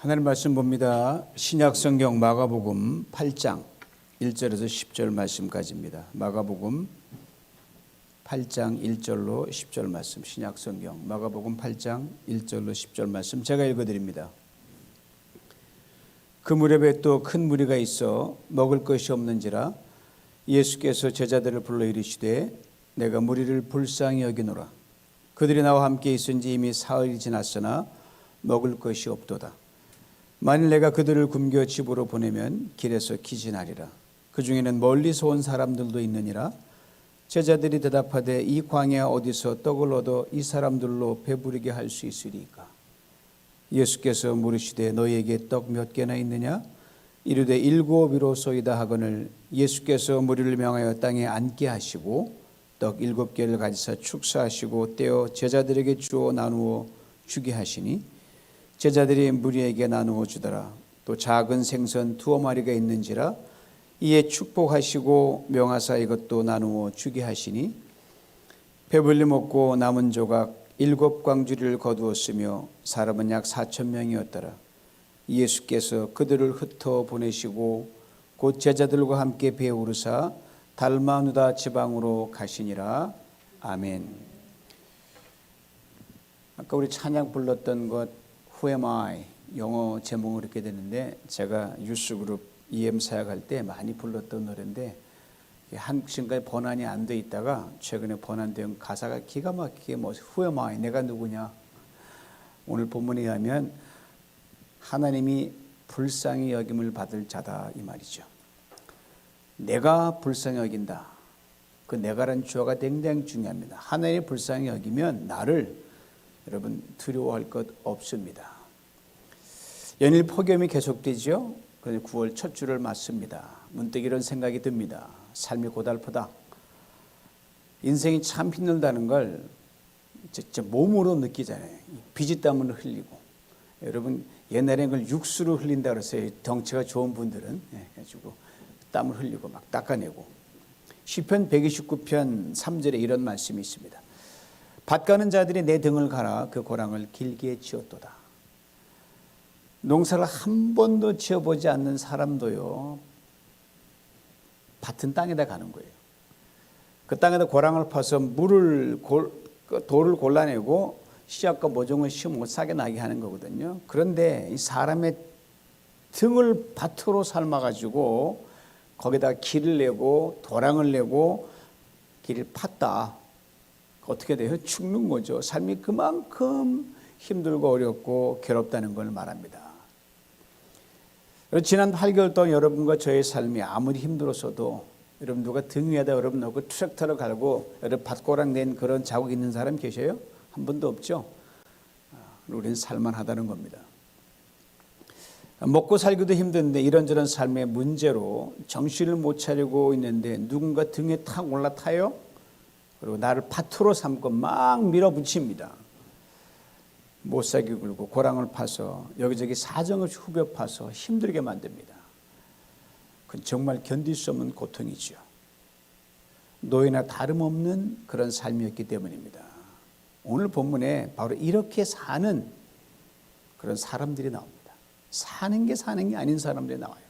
하나님 말씀 봅니다. 신약성경 마가복음 8장 1절에서 10절 말씀까지입니다. 마가복음 8장 1절로 10절 말씀, 신약성경 마가복음 8장 1절로 10절 말씀 제가 읽어드립니다. 그 무렵에 또 큰 무리가 있어 먹을 것이 없는지라 예수께서 제자들을 불러 이르시되 내가 무리를 불쌍히 여기노라. 그들이 나와 함께 있은지 이미 사흘이 지났으나 먹을 것이 없도다. 만일 내가 그들을 굶겨 집으로 보내면 길에서 기진하리라. 그 중에는 멀리서 온 사람들도 있느니라. 제자들이 대답하되 이 광야 어디서 떡을 얻어 이 사람들로 배부르게 할 수 있으리까? 예수께서 물으시되 너희에게 떡 몇 개나 있느냐? 이르되 7이로소이다 하거늘 예수께서 무리를 명하여 땅에 앉게 하시고 떡 7개를 가지사 축사하시고 떼어 제자들에게 주어 나누어 주게 하시니 제자들이 무리에게 나누어 주더라. 또 작은 생선 2마리가 있는지라 이에 축복하시고 명하사 이것도 나누어 주게 하시니 배불리 먹고 남은 조각 7광주리를 거두었으며 사람은 약 4,000명이었더라. 예수께서 그들을 흩어 보내시고 곧 제자들과 함께 배에 오르사 달마누다 지방으로 가시니라. 아멘. 아까 우리 찬양 불렀던 것 Who am I? 영어 제목은 이렇게 되는데 제가 유스그룹 EM 사역할 때 많이 불렀던 노래인데 지금까지 번안이 안 돼 있다가 최근에 번안된 가사가 기가 막히게 Who am I? 내가 누구냐? 오늘 본문에 의하면 하나님이 불쌍히 여김을 받을 자다 이 말이죠. 내가 불쌍히 여긴다. 그 내가란 주어가 굉장히 중요합니다. 하나님이 불쌍히 여기면 나를 여러분 두려워할 것 없습니다. 연일 폭염이 계속되죠. 그래서 9월 첫 주를 맞습니다. 문득 이런 생각이 듭니다. 삶이 고달프다. 인생이 참 힘들다는 걸 진짜 몸으로 느끼잖아요. 비지땀을 흘리고. 여러분 옛날에 그걸 육수로 흘린다 그랬어요. 덩치가 좋은 분들은 그래가지고 땀을 흘리고 막 닦아내고. 시편 129편 3절에 이런 말씀이 있습니다. 밭 가는 자들이 내 등을 갈아 그 고랑을 길게 지었도다. 농사를 한 번도 지어보지 않는 사람도요, 밭은 땅에다 가는 거예요. 그 땅에다 고랑을 파서 돌을 골라내고 씨앗과 모종을 심고 싹이 나게 하는 거거든요. 그런데 이 사람의 등을 밭으로 삶아가지고 거기다 길을 내고 도랑을 내고 길을 팠다. 어떻게 돼요? 죽는 거죠. 삶이 그만큼 힘들고 어렵고 괴롭다는 걸 말합니다. 지난 8개월 동안 여러분과 저의 삶이 아무리 힘들었어도 여러분 누가 등 위에다 여러분 놓고 트랙터를 갈고 여러분 밭고랑 낸 그런 자국 있는 사람 계세요? 한 번도 없죠? 우리는 살만하다는 겁니다. 먹고 살기도 힘든데 이런저런 삶의 문제로 정신을 못 차리고 있는데 누군가 등에 탁 올라타요? 그리고 나를 밭으로 삼고 막 밀어붙입니다. 못살게 굴고 고랑을 파서 여기저기 사정없이 후벼 파서 힘들게 만듭니다. 그건 정말 견딜 수 없는 고통이죠. 노예나 다름없는 그런 삶이었기 때문입니다. 오늘 본문에 바로 이렇게 사는 그런 사람들이 나옵니다. 사는 게 아닌 사람들이 나와요.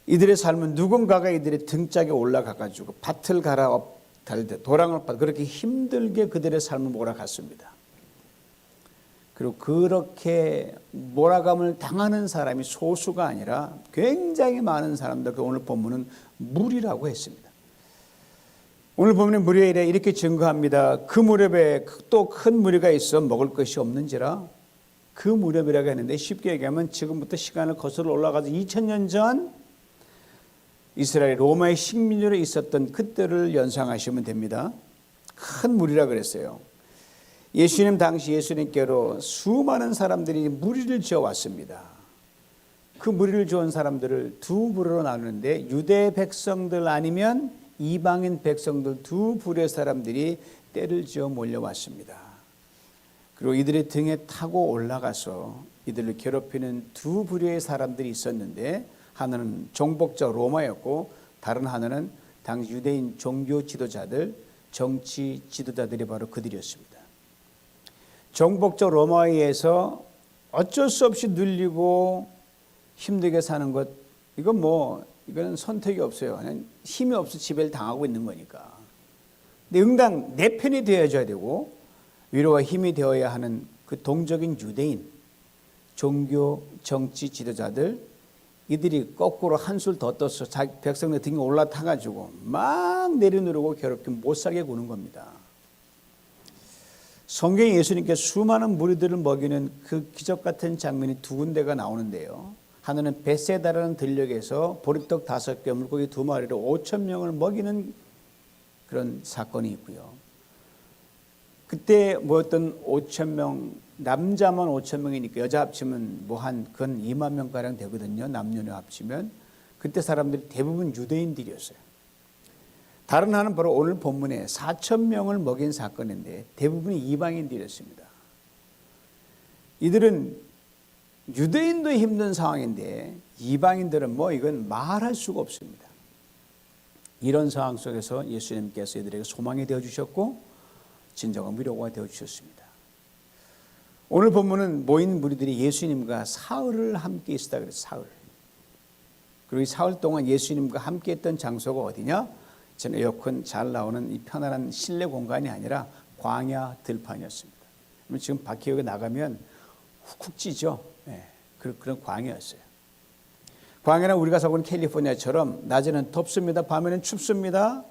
이들의 삶은 누군가가 이들의 등짝에 올라가가지고 밭을 갈아 달되 도랑을 파 그렇게 힘들게 그들의 삶을 몰아갔습니다. 그리고 그렇게 몰아감을 당하는 사람이 소수가 아니라 굉장히 많은 사람들, 그 오늘 본문은 무리라고 했습니다. 오늘 본문의 무리에 이렇게 증거합니다. 그 무렵에 또 큰 무리가 있어 먹을 것이 없는지라. 그 무렵이라고 했는데 쉽게 얘기하면 지금부터 시간을 거슬러 올라가서 2000년 전 이스라엘 로마의 식민지로 있었던 그때를 연상하시면 됩니다. 큰 무리라 그랬어요. 예수님 당시 예수님께로 수많은 사람들이 무리를 지어왔습니다. 그 무리를 지은 사람들을 두 부류로 나누는데 유대 백성들 아니면 이방인 백성들 두 부류의 사람들이 떼를 지어 몰려왔습니다. 그리고 이들의 등에 타고 올라가서 이들을 괴롭히는 두 부류의 사람들이 있었는데 하나는 정복자 로마였고 다른 하나는 당시 유대인 종교 지도자들, 정치 지도자들이 바로 그들이었습니다. 정복자 로마에 의해서 어쩔 수 없이 눌리고 힘들게 사는 것, 이거는 선택이 없어요. 그냥 힘이 없어 지배를 당하고 있는 거니까. 근데 응당 내 편이 되어줘야 되고 위로와 힘이 되어야 하는 그 동적인 유대인, 종교, 정치 지도자들, 이들이 거꾸로 한술 더 떠서 자기 백성들 등에 올라타가지고 막 내려누르고 괴롭게 못 살게 구는 겁니다. 성경에 예수님께 수많은 무리들을 먹이는 그 기적 같은 장면이 두 군데가 나오는데요. 하나는 벳세다라는 들녘에서 보리떡 5개, 물고기 2마리로 5천 명을 먹이는 그런 사건이 있고요. 그때 모였던 5천 명, 남자만 5천 명이니까 여자 합치면 근 2만 명가량 되거든요. 남녀노 합치면. 그때 사람들이 대부분 유대인들이었어요. 다른 하나는 바로 오늘 본문에 4천 명을 먹인 사건인데 대부분이 이방인들이었습니다. 이들은 유대인도 힘든 상황인데 이방인들은 이건 말할 수가 없습니다. 이런 상황 속에서 예수님께서 이들에게 소망이 되어주셨고 진정한 위로가 되어주셨습니다. 오늘 본문은 모인 무리들이 예수님과 사흘을 함께 있었다 그랬어요. 사흘. 그리고 이 사흘 동안 예수님과 함께 했던 장소가 어디냐? 저는 에어컨 잘 나오는 이 편안한 실내 공간이 아니라 광야 들판이었습니다. 지금 밖에 여기 나가면 훅훅 찌죠. 네, 그런 광야였어요. 광야는 우리가 살고 있는 캘리포니아처럼 낮에는 덥습니다. 밤에는 춥습니다.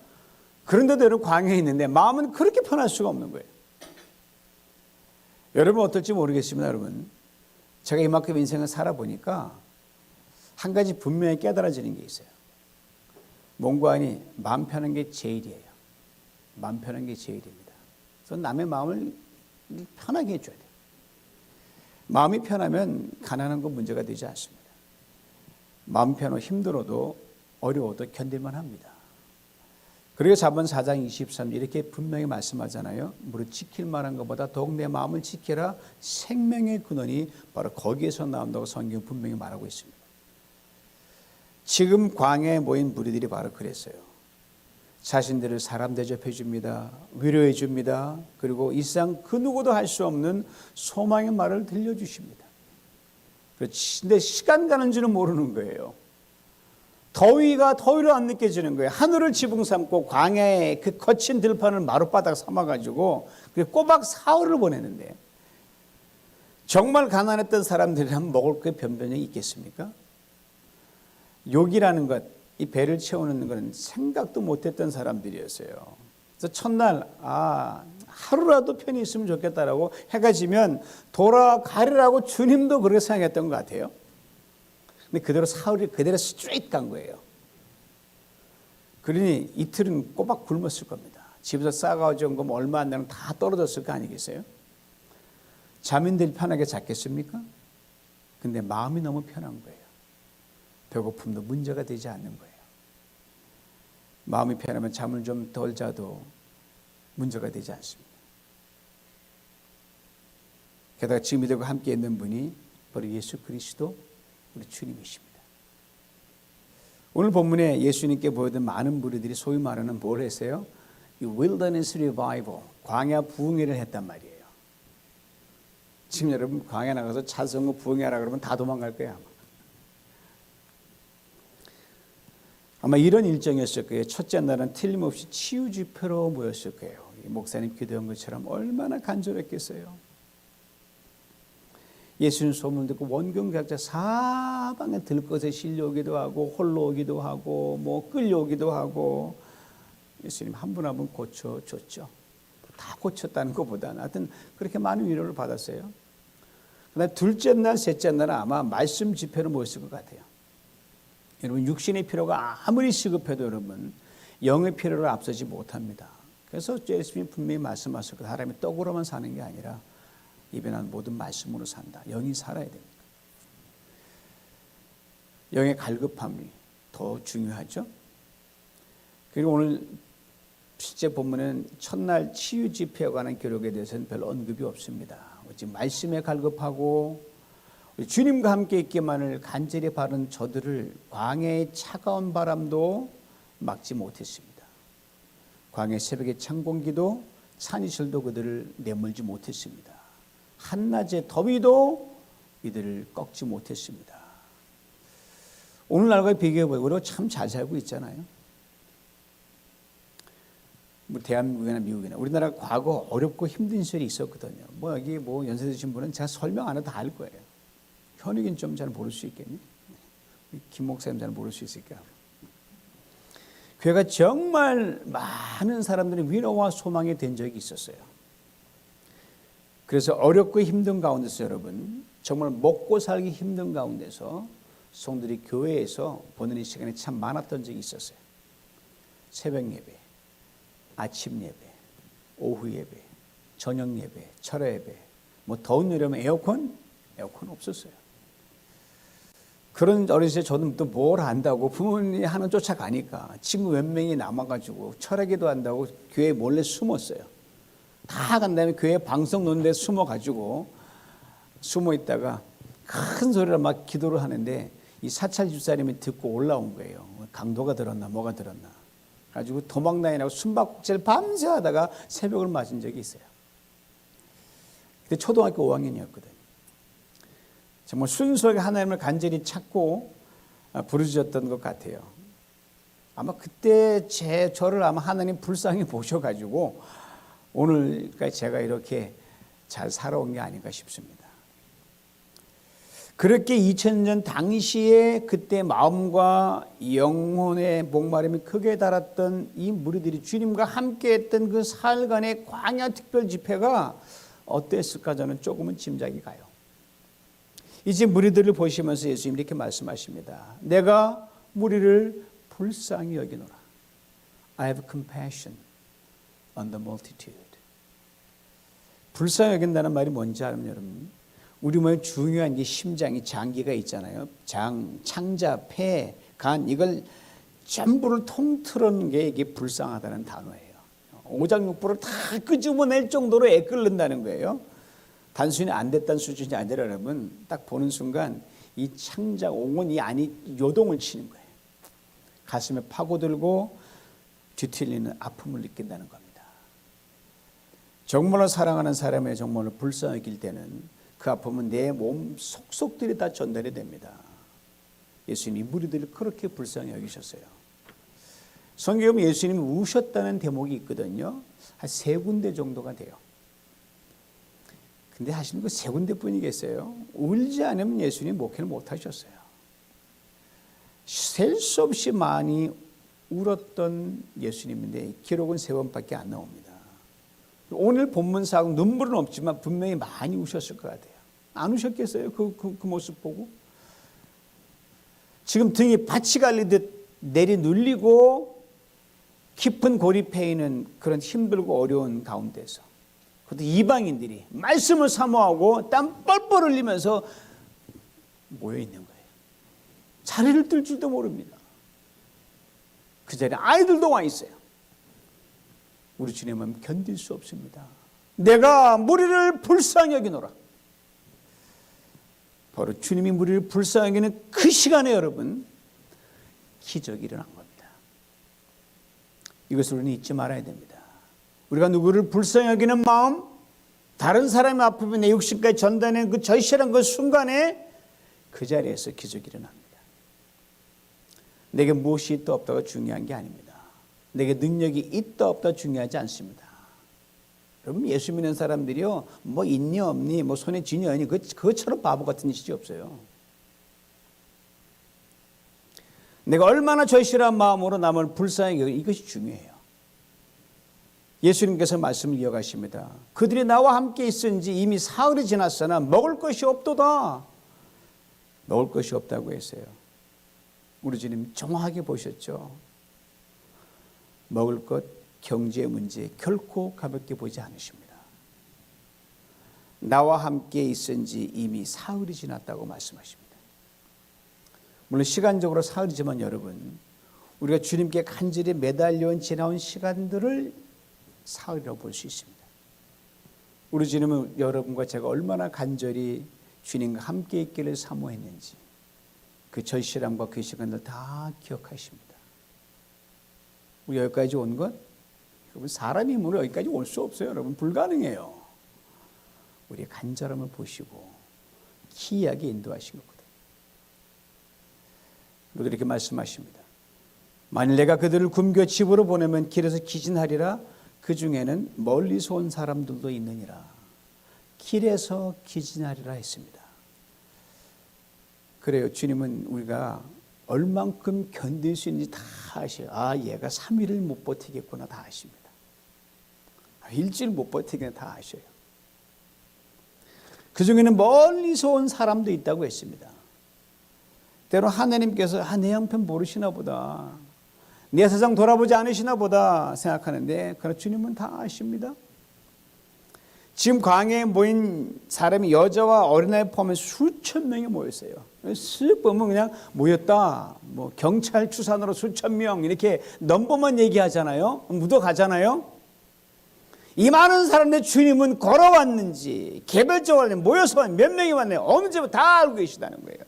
그런데도 여러분 광야에 있는데 마음은 그렇게 편할 수가 없는 거예요. 여러분 어떨지 모르겠습니다. 여러분 제가 이만큼 인생을 살아보니까 한 가지 분명히 깨달아지는 게 있어요. 몸과 안이 마음 편한 게 제일이에요. 마음 편한 게 제일입니다. 그래서 남의 마음을 편하게 해줘야 돼요. 마음이 편하면 가난한 건 문제가 되지 않습니다. 마음 편하고 힘들어도 어려워도 견딜만 합니다. 그리고 자본 4장 23절 이렇게 분명히 말씀하잖아요. 무릇 지킬 만한 것보다 더욱 내 마음을 지켜라. 생명의 근원이 바로 거기에서 나온다고 성경이 분명히 말하고 있습니다. 지금 광야에 모인 무리들이 바로 그랬어요. 자신들을 사람 대접해 줍니다. 위로해 줍니다. 그리고 이 세상 그 누구도 할 수 없는 소망의 말을 들려주십니다. 근데 시간 가는 줄은 모르는 거예요. 더위가 더위를 안 느껴지는 거예요. 하늘을 지붕 삼고 광야의 그 거친 들판을 마룻바닥 삼아가지고 꼬박 사흘을 보내는데 정말 가난했던 사람들이라면 먹을 게 변변히 있겠습니까? 욕이라는 것, 이 배를 채우는 것은 생각도 못했던 사람들이었어요. 그래서 첫날 하루라도 편히 있으면 좋겠다라고 해가 지면 돌아가리라고 주님도 그렇게 생각했던 것 같아요. 근데 그대로 사흘이 그대로 스트레이트 간 거예요. 그러니 이틀은 꼬박 굶었을 겁니다. 집에서 싸가지고 온 거 얼마 안 되는 다 떨어졌을 거 아니겠어요? 자민들이 편하게 잤겠습니까? 근데 마음이 너무 편한 거예요. 배고픔도 문제가 되지 않는 거예요. 마음이 편하면 잠을 좀 덜 자도 문제가 되지 않습니다. 게다가 지금 이들과 함께 있는 분이 바로 예수 그리스도 우리 주님이십니다. 오늘 본문에 예수님께 보여준 많은 무리들이 소위 말하는 뭘 했어요? 이 wilderness revival, 광야 부흥회를 했단 말이에요. 지금 여러분 광야 나가서 찬송가 부흥회하라 그러면 다 도망갈 거예요. 아마 이런 일정이었을 거예요. 첫째 날은 틀림없이 치유 집회로 모였을 거예요. 목사님 기도한 것처럼 얼마나 간절했겠어요. 예수님 소문 듣고 원경 각자 사방에 들것에 실려오기도 하고 홀로 오기도 하고 끌려오기도 하고 예수님 한 분 한 분 고쳐줬죠. 다 고쳤다는 것보다는 하여튼 그렇게 많은 위로를 받았어요. 그다음에 둘째 날, 셋째 날은 아마 말씀 집회로 모였을 것 같아요. 여러분 육신의 필요가 아무리 시급해도 여러분 영의 필요를 앞서지 못합니다. 그래서 예수님이 분명히 말씀하실 것, 사람이 떡으로만 사는 게 아니라 입에 난 모든 말씀으로 산다. 영이 살아야 됩니다. 영의 갈급함이 더 중요하죠. 그리고 오늘 실제 본문은 첫날 치유 집회에 관한 기록에 대해서는 별로 언급이 없습니다. 지금 말씀에 갈급하고 주님과 함께 있기만을 간절히 바라는 저들을 광야의 차가운 바람도 막지 못했습니다. 광야 새벽의 찬 공기도 찬 이슬도 그들을 내몰지 못했습니다. 한낮의 더위도 이들을 꺾지 못했습니다. 오늘날과 비교해보면 우리가 참 잘 살고 있잖아요. 뭐 대한민국이나 미국이나 우리나라가 과거 어렵고 힘든 시절이 있었거든요. 뭐 여기 뭐 연세 드신 분은 제가 설명 안 해도 다 알 거예요. 현욱이는 좀 잘 모를 수 있겠니? 김 목사님 잘 모를 수 있을까? 교회가 정말 많은 사람들이 위로와 소망이 된 적이 있었어요. 그래서 어렵고 힘든 가운데서 여러분, 정말 먹고 살기 힘든 가운데서 성도들이 교회에서 보내는 시간이 참 많았던 적이 있었어요. 새벽 예배, 아침 예배, 오후 예배, 저녁 예배, 철야 예배, 뭐 더운 여름에 에어컨 없었어요. 그런 어린 시절에 저는 또 뭘 안다고 부모님이 하는 쫓아가니까 친구 몇 명이 남아가지고 철야기도 한다고 교회에 몰래 숨었어요. 다 간 다음에 교회 방송 노는 데 숨어가지고 숨어 있다가 큰 소리로 막 기도를 하는데 이 사찰 집사님이 듣고 올라온 거예요. 강도가 들었나 뭐가 들었나. 가지고 도망다니라고 숨바꼭질 밤새 하다가 새벽을 맞은 적이 있어요. 그때 초등학교 5학년이었거든요. 정말 순수하게 하나님을 간절히 찾고 부르짖었던 것 같아요. 아마 그때 저를 아마 하나님 불쌍히 보셔가지고 오늘까지 제가 이렇게 잘 살아온 게 아닌가 싶습니다. 그렇게 2000년 당시에 그때 마음과 영혼의 목마름이 크게 달았던 이 무리들이 주님과 함께했던 그 사흘간의 광야 특별 집회가 어땠을까 저는 조금은 짐작이 가요. 이제 무리들을 보시면서 예수님 이렇게 말씀하십니다. 내가 무리를 불쌍히 여기노라. I have compassion on the multitude. 불쌍히 여긴다는 말이 뭔지 알면 여러분, 우리 몸에 중요한 게 심장이 장기가 있잖아요. 장, 창자, 폐, 간 이걸 전부를 통틀은 게 이게 불쌍하다는 단어예요. 오장육부를 다 끄집어낼 정도로 애끓는다는 거예요. 단순히 안 됐다는 수준이 아니라 여러분 딱 보는 순간 이 창자 옹은 이 안이 요동을 치는 거예요. 가슴에 파고들고 뒤틀리는 아픔을 느낀다는 겁니다. 정말로 사랑하는 사람의 정말로 불쌍히 길 때는 그 아픔은 내 몸 속속들이 다 전달이 됩니다. 예수님이 무리들을 그렇게 불쌍히 여기셨어요. 성경에 보면 예수님이 우셨다는 대목이 있거든요. 한 3군데 정도가 돼요. 근데 하시는 거 3군데뿐이겠어요. 울지 않으면 예수님 목회를 못 하셨어요. 셀 수 없이 많이 울었던 예수님인데 기록은 3번밖에 안 나옵니다. 오늘 본문사하고 눈물은 없지만 분명히 많이 우셨을 것 같아요. 안 우셨겠어요? 그 모습 보고? 지금 등이 밭이 갈리듯 내리눌리고 깊은 고립해 있는 그런 힘들고 어려운 가운데서 그것도 이방인들이 말씀을 사모하고 땀 뻘뻘 흘리면서 모여 있는 거예요. 자리를 뜰 줄도 모릅니다. 그 자리에 아이들도 와 있어요. 우리 주님은 견딜 수 없습니다. 내가 무리를 불쌍히 여기노라. 바로 주님이 무리를 불쌍히 여기는 그 시간에 여러분 기적이 일어난 겁니다. 이것을 우리는 잊지 말아야 됩니다. 우리가 누구를 불쌍히 여기는 마음, 다른 사람의 아픔이 내 육신까지 전달하는 그 절실한 그 순간에 그 자리에서 기적이 일어납니다. 내게 무엇이 있다 없다가 중요한 게 아닙니다. 내게 능력이 있다 없다 중요하지 않습니다. 여러분 예수 믿는 사람들이요 뭐 있니 없니 뭐 손에 쥐니 없니 그것처럼 바보 같은 짓이 없어요. 내가 얼마나 절실한 마음으로 남을 불쌍히 여기는 이것이 중요해요. 예수님께서 말씀을 이어가십니다. 그들이 나와 함께 있은지 이미 사흘이 지났으나 먹을 것이 없도다. 먹을 것이 없다고 했어요. 우리 주님 정확하게 보셨죠. 먹을 것, 경제 문제 결코 가볍게 보지 않으십니다. 나와 함께 있은지 이미 사흘이 지났다고 말씀하십니다. 물론 시간적으로 사흘이지만 여러분 우리가 주님께 간절히 매달려온 지나온 시간들을 사흘이라고 볼 수 있습니다. 우리 주님은 여러분과 제가 얼마나 간절히 주님과 함께 있기를 사모했는지 그 절실함과 그 시간들 다 기억하십니다. 우리 여기까지 온 것 여러분 사람이 힘으로 여기까지 올 수 없어요. 여러분 불가능해요. 우리의 간절함을 보시고 기이하게 인도하신 거거든요. 그리고 이렇게 말씀하십니다. 만일 내가 그들을 굶겨 집으로 보내면 길에서 기진하리라. 그 중에는 멀리서 온 사람들도 있느니라. 길에서 기진하리라 했습니다. 그래요. 주님은 우리가 얼만큼 견딜 수 있는지 다 아셔요. 아, 얘가 3일을 못 버티겠구나 다 아십니다. 일주일 못 버티겠구나 다 아셔요. 그 중에는 멀리서 온 사람도 있다고 했습니다. 때로 하나님께서 내 형편 모르시나 보다, 내 세상 돌아보지 않으시나 보다 생각하는데, 그러나 주님은 다 아십니다. 지금 광야에 모인 사람이 여자와 어린아이 포함해 수천 명이 모였어요. 쓱 보면 그냥 모였다, 뭐 경찰 추산으로 수천 명 이렇게 넘버만 얘기하잖아요. 묻어가잖아요. 이 많은 사람들 주님은 걸어왔는지 개별적으로 모여서 몇 명이 왔네요. 언제부터 다 알고 계시다는 거예요.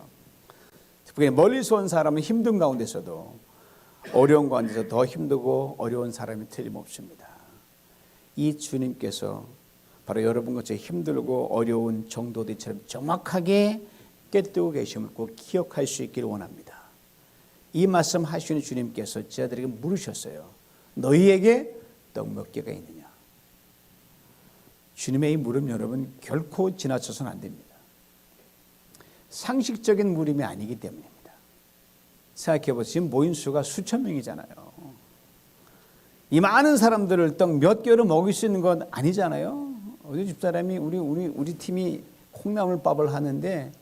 특히 멀리서 온 사람은 힘든 가운데서도 어려운 가운데서 더 힘들고 어려운 사람이 틀림없습니다. 이 주님께서 바로 여러분과 힘들고 어려운 정도들처럼 정확하게 꿰뜨고 계심을 꼭 기억할 수 있기를 원합니다. 이 말씀 하시는 주님께서 제자들에게 물으셨어요. 너희에게 떡 몇 개가 있느냐? 주님의 이 물음 여러분 결코 지나쳐서는 안 됩니다. 상식적인 물음이 아니기 때문입니다. 생각해보세요. 지금 모인 수가 수천 명이잖아요. 이 많은 사람들을 떡 몇 개로 먹일 수 있는 건 아니잖아요. 어디 집사람이 우리 팀이 콩나물밥을 하는데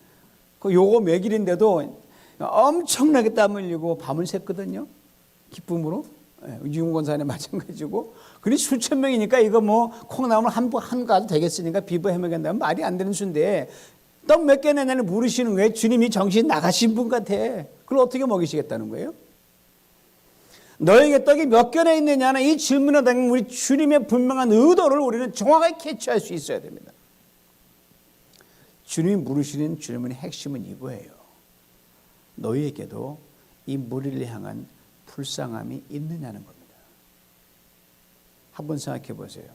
요거 매길인데도 엄청나게 땀 흘리고 밤을 샜거든요. 기쁨으로. 유흥 권사님 마찬가지고. 그니 수천 명이니까 이거 뭐 콩나물 한 가도 되겠으니까 비벼 해먹는다면 말이 안 되는 수인데 떡 몇 개 내냐를 물으시는 거예요. 주님이 정신 나가신 분 같아. 그걸 어떻게 먹이시겠다는 거예요? 너에게 떡이 몇 개나 있느냐는 이 질문에 대한 우리 주님의 분명한 의도를 우리는 정확하게 캐치할 수 있어야 됩니다. 주님이 물으시는 질문의 핵심은 이거예요. 너희에게도 이 무리를 향한 불쌍함이 있느냐는 겁니다. 한번 생각해 보세요.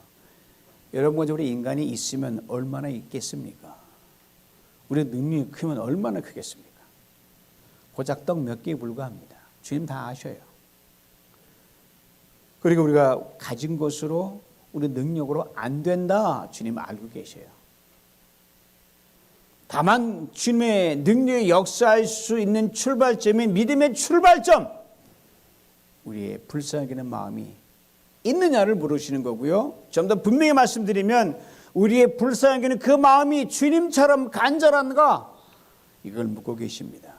여러분과 우리 인간이 있으면 얼마나 있겠습니까? 우리의 능력이 크면 얼마나 크겠습니까? 고작 떡 몇 개에 불과합니다. 주님 다 아셔요. 그리고 우리가 가진 것으로 우리 능력으로 안 된다. 주님 알고 계셔요. 다만 주님의 능력이 역사할 수 있는 출발점이 믿음의 출발점, 우리의 불쌍히 여기는 마음이 있느냐를 물으시는 거고요. 좀 더 분명히 말씀드리면 우리의 불쌍히 여기는 그 마음이 주님처럼 간절한가, 이걸 묻고 계십니다.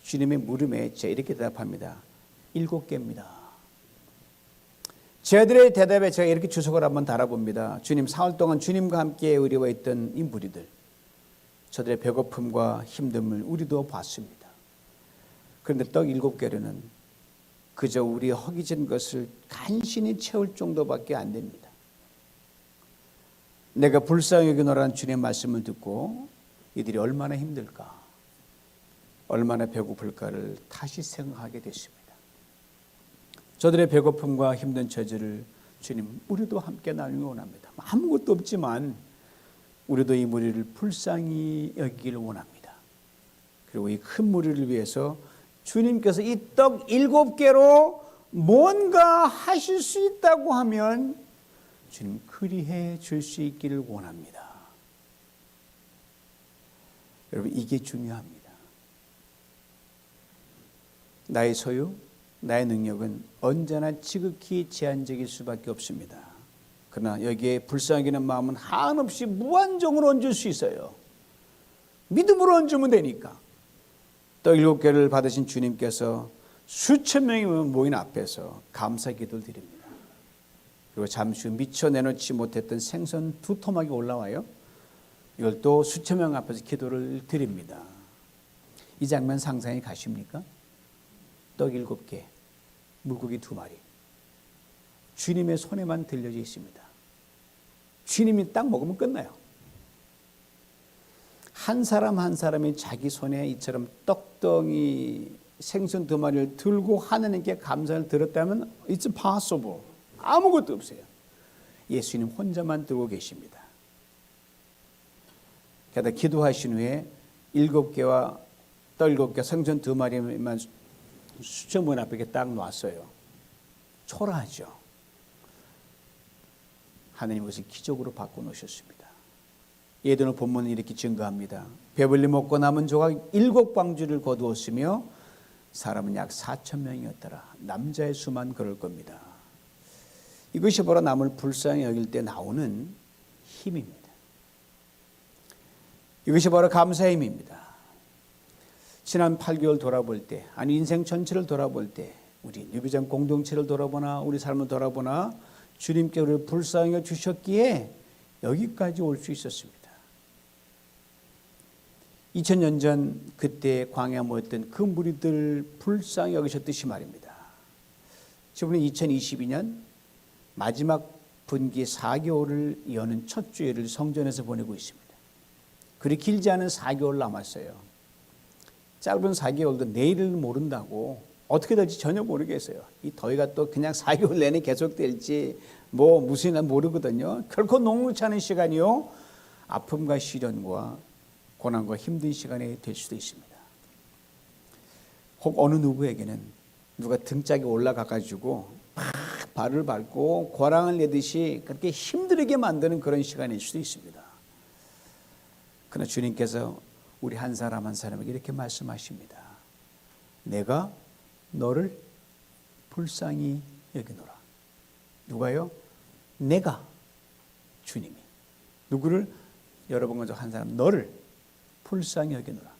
주님의 물음에 제가 이렇게 대답합니다. 7개입니다. 제자들의 대답에 제가 이렇게 주석을 한번 달아봅니다. 주님, 사흘 동안 주님과 함께 의리와있던 이 무리들, 저들의 배고픔과 힘듦을 우리도 봤습니다. 그런데 떡 7개로는 그저 우리 허기진 것을 간신히 채울 정도밖에 안 됩니다. 내가 불쌍히 여기노라는 주님의 말씀을 듣고 이들이 얼마나 힘들까, 얼마나 배고플까를 다시 생각하게 됐습니다. 저들의 배고픔과 힘든 처지를 주님, 우리도 함께 나누기 원합니다. 아무것도 없지만 우리도 이 무리를 불쌍히 여기기를 원합니다. 그리고 이 큰 무리를 위해서 주님께서 이 떡 7개로 뭔가 하실 수 있다고 하면 주님 그리해 줄 수 있기를 원합니다. 여러분, 이게 중요합니다. 나의 소유, 나의 능력은 언제나 지극히 제한적일 수밖에 없습니다. 그러나 여기에 불쌍히 여기는 마음은 한없이 무한정으로 얹을 수 있어요. 믿음으로 얹으면 되니까. 떡 7개를 받으신 주님께서 수천 명이 모인 앞에서 감사 기도를 드립니다. 그리고 잠시 후 미처 내놓지 못했던 생선 2토막이 올라와요. 이걸 또 수천 명 앞에서 기도를 드립니다. 이 장면 상상이 가십니까? 떡 7개, 물고기 2마리. 주님의 손에만 들려져 있습니다. 주님이 딱 먹으면 끝나요. 한 사람 한 사람이 자기 손에 이처럼 떡덩이 생선 2마리를 들고 하나님께 감사를 드렸다면 it's possible. 아무것도 없어요. 예수님 혼자만 들고 계십니다. 게다가 기도하신 후에 7개와 떡 7개 생선 2마리만 수천문 앞에 딱 놨어요. 초라하죠. 하나님 그것을 기적으로 바꿔놓으셨습니다. 예전의 본문은 이렇게 증거합니다. 배불리 먹고 남은 조각 7방주를 거두었으며 사람은 약 4,000명이었더라. 남자의 수만 그럴 겁니다. 이것이 바로 남을 불쌍히 여길 때 나오는 힘입니다. 이것이 바로 감사의 힘입니다. 지난 8개월 돌아볼 때, 아니 인생 전체를 돌아볼 때, 우리 뉴비전 공동체를 돌아보나 우리 삶을 돌아보나 주님께 우리를 불쌍히 여겨 주셨기에 여기까지 올 수 있었습니다. 2000년 전 그때 광야에 모였던 그 무리들 불쌍히 여기셨듯이 말입니다. 지금은 2022년 마지막 분기 4개월을 여는 첫 주일을 성전에서 보내고 있습니다. 그리 길지 않은 4개월 남았어요. 짧은 4개월도 내일을 모른다고 어떻게 될지 전혀 모르겠어요. 이 더위가 또 그냥 4개월 내내 계속될지 무슨 일 모르거든요. 결코 녹록지 않은 시간이요. 아픔과 시련과 고난과 힘든 시간이 될 수도 있습니다. 혹 어느 누구에게는 누가 등짝에 올라가가지고 막 발을 밟고 고랑을 내듯이 그렇게 힘들게 만드는 그런 시간일 수도 있습니다. 그러나 주님께서 우리 한 사람 한 사람에게 이렇게 말씀하십니다. 내가 너를 불쌍히 여기노라. 누가요? 내가, 주님이. 누구를? 여러분 한 사람, 너를 불쌍히 여기노라.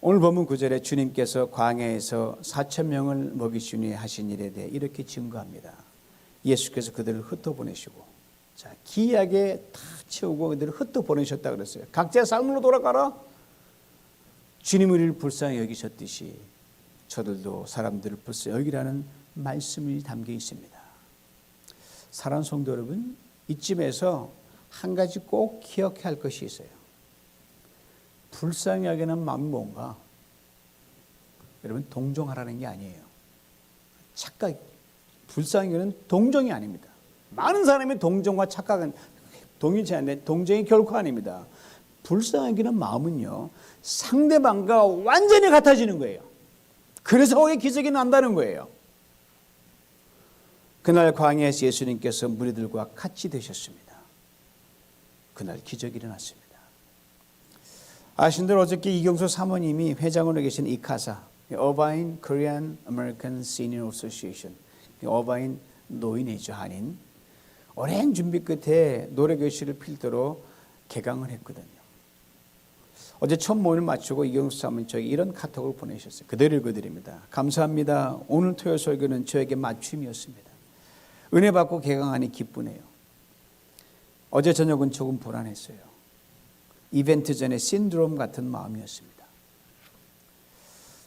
오늘 본문 9절에 주님께서 광야에서 4,000명을 먹이시니 하신 일에 대해 이렇게 증거합니다. 예수께서 그들을 흩어보내시고 기이하게 다 채우고 그들을 흩어보내셨다 그랬어요. 각자의 삶으로 돌아가라. 주님 우리를 불쌍히 여기셨듯이 저들도 사람들을 불쌍히 여기라는 말씀이 담겨 있습니다. 사랑하는 성도 여러분, 이쯤에서 한 가지 꼭 기억해야 할 것이 있어요. 불쌍히 여기는 마음이 뭔가? 여러분, 동정하라는 게 아니에요. 착각, 불쌍히 여기는 동정이 아닙니다. 많은 사람이 동정과 착각은 동의치 않는데 동정이 결코 아닙니다. 불쌍히 여기는 마음은요, 상대방과 완전히 같아지는 거예요. 그래서 거기에 기적이 난다는 거예요. 그날 광야에서 예수님께서 무리들과 같이 되셨습니다. 그날 기적이 일어났습니다. 아신 대로 어저께 이경수 사모님이 회장으로 계신 이카사, 어바인 Korean American Senior Association, 어바인 노인이죠, 한인. 오랜 준비 끝에 노래교실을 필두로 개강을 했거든요. 어제 첫 모임을 마치고 이경수 사모님 저에게 이런 카톡을 보내셨어요. 그대로 읽어드립니다. 감사합니다. 오늘 토요 설교는 저에게 맞춤이었습니다. 은혜 받고 개강하니 기쁘네요. 어제 저녁은 조금 불안했어요. 이벤트 전에 신드롬 같은 마음이었습니다.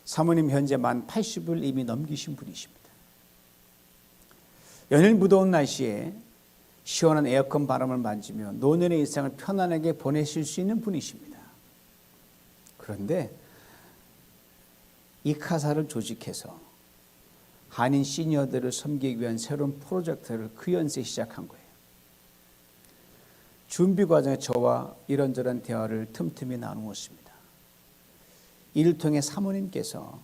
사모님 현재 만 80을 이미 넘기신 분이십니다. 연일 무더운 날씨에 시원한 에어컨 바람을 맞으며 노년의 일상을 편안하게 보내실 수 있는 분이십니다. 그런데 이 카사를 조직해서 한인 시니어들을 섬기기 위한 새로운 프로젝트를 그 연세에 시작한 거예요. 준비 과정에 저와 이런저런 대화를 틈틈이 나누었습니다. 이를 통해 사모님께서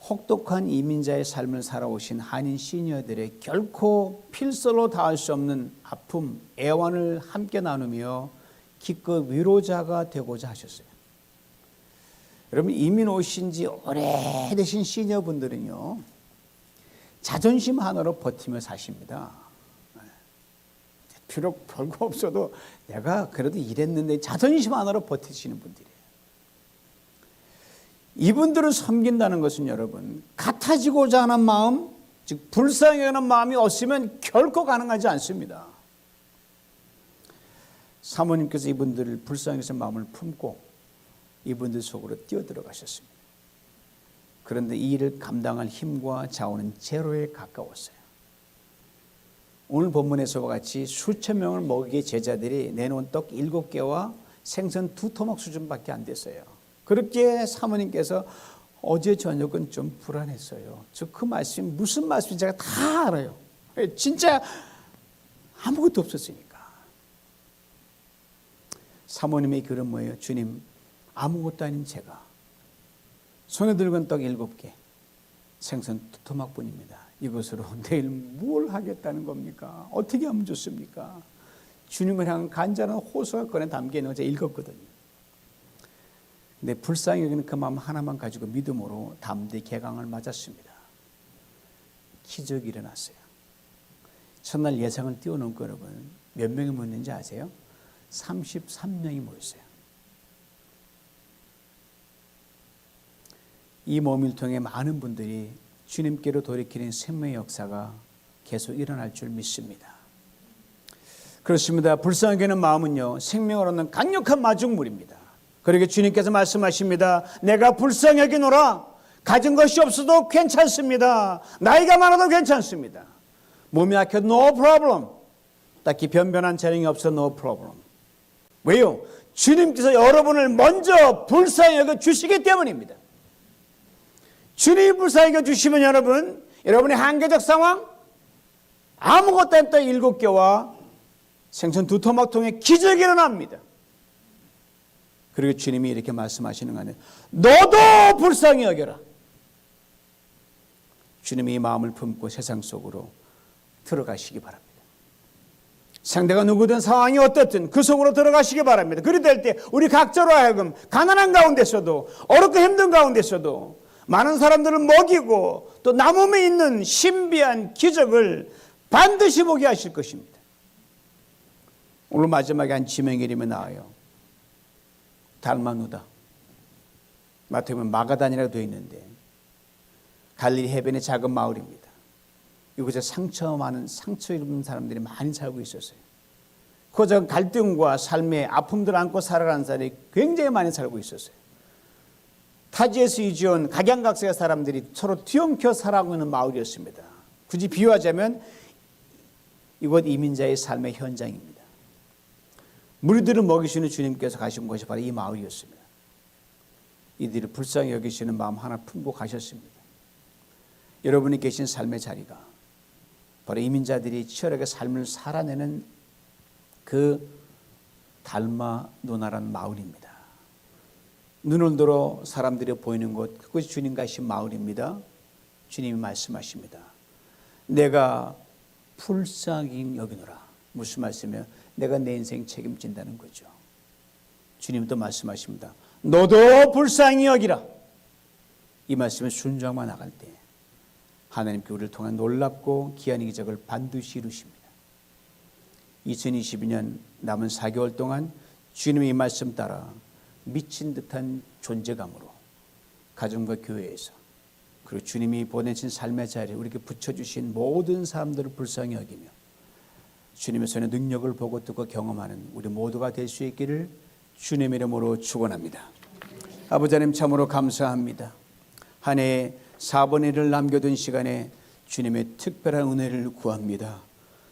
혹독한 이민자의 삶을 살아오신 한인 시니어들의 결코 필설로 닿을 수 없는 아픔, 애환을 함께 나누며 기꺼이 위로자가 되고자 하셨어요. 여러분, 이민 오신 지 오래되신 시니어분들은요, 자존심 하나로 버티며 사십니다. 비록 별거 없어도 내가 그래도 이랬는데 자존심 하나로 버티시는 분들이에요. 이분들을 섬긴다는 것은 여러분, 같아지고자 하는 마음, 즉 불쌍히 여기는 마음이 없으면 결코 가능하지 않습니다. 사모님께서 이분들을 불쌍히 여기는 마음을 품고 이분들 속으로 뛰어들어가셨습니다. 그런데 이 일을 감당할 힘과 자원은 제로에 가까웠어요. 오늘 본문에서와 같이 수천 명을 먹이게 제자들이 내놓은 떡 7개와 생선 2토막 수준밖에 안 됐어요. 그렇게 사모님께서 어제 저녁은 좀 불안했어요. 저 그 말씀이 무슨 말씀인지 제가 다 알아요. 진짜 아무것도 없었으니까. 사모님의 글은 뭐예요? 주님, 아무것도 아닌 제가 손에 들건 떡 7개, 생선 2토막뿐입니다. 이것으로 내일 뭘 하겠다는 겁니까? 어떻게 하면 좋습니까? 주님을 향한 간절한 호소가 건에 담겨있는 걸 제가 읽었거든요. 근데 불쌍히 여기는 그 마음 하나만 가지고 믿음으로 담대히 개강을 맞았습니다. 기적이 일어났어요. 첫날 예상을 뛰어넘고 여러분 몇 명이 모였는지 아세요? 33명이 모였어요. 이 몸을 통해 많은 분들이 주님께로 돌이키는 생명의 역사가 계속 일어날 줄 믿습니다. 그렇습니다. 불쌍히 여기는 마음은요, 생명을 얻는 강력한 마중물입니다. 그러게 주님께서 말씀하십니다. 내가 불쌍히 여기노라. 가진 것이 없어도 괜찮습니다. 나이가 많아도 괜찮습니다. 몸이 약해도 no problem. 딱히 변변한 재능이 없어 no problem. 왜요? 주님께서 여러분을 먼저 불쌍히 여겨 주시기 때문입니다. 주님이 불쌍히 여겨 주시면 여러분의 한계적 상황, 아무것도 안 떠 7개와 생선 2토막통에 기적이 일어납니다. 그리고 주님이 이렇게 말씀하시는 거 아니에요. 너도 불쌍히 여겨라. 주님이 이 마음을 품고 세상 속으로 들어가시기 바랍니다. 상대가 누구든 상황이 어떻든 그 속으로 들어가시기 바랍니다. 그리 될 때 우리 각자로 하여금 가난한 가운데서도 어렵고 힘든 가운데서도 많은 사람들을 먹이고 또 남음에 있는 신비한 기적을 반드시 보게 하실 것입니다. 오늘 마지막에 한 지명의 이름이 나와요. 달마누다. 마태복음 마가단이라고 되어 있는데 갈릴리 해변의 작은 마을입니다. 이곳에 상처 입은 사람들이 많이 살고 있었어요. 그 작은 갈등과 삶의 아픔들을 안고 살아가는 사람이 굉장히 많이 살고 있었어요. 타지에서 이주온 각양각색의 사람들이 서로 뒤엉켜 살아가고 있는 마을이었습니다. 굳이 비유하자면 이곳 이민자의 삶의 현장입니다. 무리들을 먹이시는 주님께서 가신 곳이 바로 이 마을이었습니다. 이들을 불쌍히 여기시는 마음 하나 품고 가셨습니다. 여러분이 계신 삶의 자리가 바로 이민자들이 치열하게 삶을 살아내는 그 달마누다라는 마을입니다. 눈을 들어 사람들이 보이는 곳, 그것이 주님 가신 마을입니다. 주님이 말씀하십니다. 내가 불쌍히 여기노라. 무슨 말씀이에요? 내가 내 인생 책임진다는 거죠. 주님도 말씀하십니다. 너도 불쌍히 여기라. 이 말씀을 순종만 나갈 때 하나님께 우리를 통한 놀랍고 귀한 기적을 반드시 이루십니다. 2022년 남은 4개월 동안 주님의 이 말씀 따라 미친 듯한 존재감으로 가정과 교회에서 그리고 주님이 보내신 삶의 자리에 우리에게 붙여주신 모든 사람들을 불쌍히 여기며 주님의 손의 능력을 보고 듣고 경험하는 우리 모두가 될 수 있기를 주님의 이름으로 축원합니다. 아버지 하나님 참으로 감사합니다. 한 해에 4분의 1을 남겨둔 시간에 주님의 특별한 은혜를 구합니다.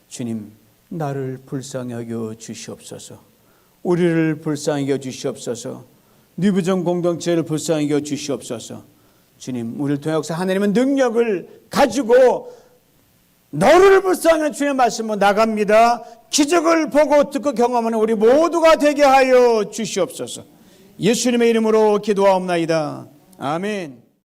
주님, 나를 불쌍히 여겨 주시옵소서. 우리를 불쌍히 여겨 주시옵소서. 뉴비전 공동체를 불쌍히 여겨 주시옵소서. 주님, 우리를 통해 역사 하나님은 능력을 가지고 너를 불쌍히 여겨 주님의 말씀으로 나갑니다. 기적을 보고 듣고 경험하는 우리 모두가 되게 하여 주시옵소서. 예수님의 이름으로 기도하옵나이다. 아멘.